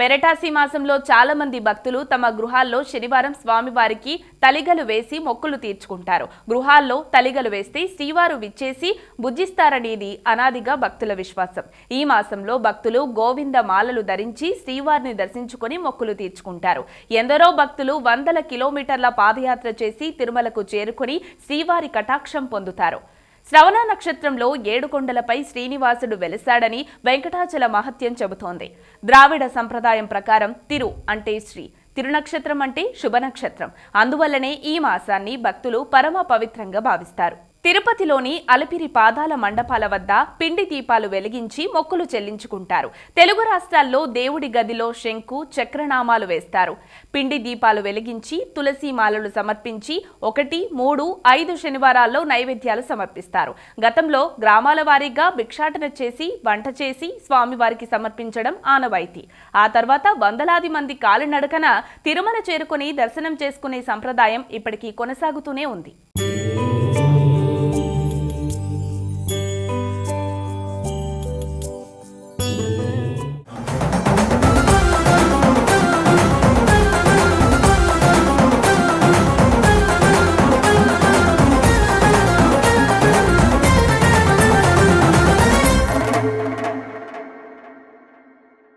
పెరటాసి మాసంలో చాలా మంది భక్తులు తమ గృహాల్లో శనివారం స్వామివారికి తలిగలు వేసి మొక్కులు తీర్చుకుంటారు. గృహాల్లో తలిగలు వేస్తే శ్రీవారు విచ్చేసి బుజ్జిస్తారనేది అనాదిగా భక్తుల విశ్వాసం. ఈ మాసంలో భక్తులు గోవింద మాలలు ధరించి శ్రీవారిని దర్శించుకుని మొక్కులు తీర్చుకుంటారు. ఎందరో భక్తులు వందల కిలోమీటర్ల పాదయాత్ర చేసి తిరుమలకు చేరుకుని శ్రీవారి కటాక్షం పొందుతారు. శ్రవణ నక్షత్రంలో 7 కొండలపై శ్రీనివాసుడు వెలిశాడని వెంకటాచల మహత్యం చెబుతోంది. ద్రావిడ సంప్రదాయం ప్రకారం తిరు అంటే శ్రీ, తిరునక్షత్రం అంటే శుభనక్షత్రం. అందువల్లనే ఈ మాసాన్ని భక్తులు పరమ పవిత్రంగా భావిస్తారు. తిరుపతిలోని అలిపిరి పాదాల మండపాల వద్ద పిండి దీపాలు వెలిగించి మొక్కులు చెల్లించుకుంటారు. తెలుగు రాష్ట్రాల్లో దేవుడి గదిలో శంకు చక్రనామాలు వేస్తారు. పిండి దీపాలు వెలిగించి తులసి మాలలు సమర్పించి 1, 3, 5 శనివారాల్లో నైవేద్యాలు సమర్పిస్తారు. గతంలో గ్రామాల వారీగా భిక్షాటన చేసి వంట చేసి స్వామివారికి సమర్పించడం ఆనవాయితీ. ఆ తర్వాత వందలాది మంది కాలినడకన తిరుమల చేరుకుని దర్శనం చేసుకునే సంప్రదాయం ఇప్పటికీ కొనసాగుతూనే ఉంది.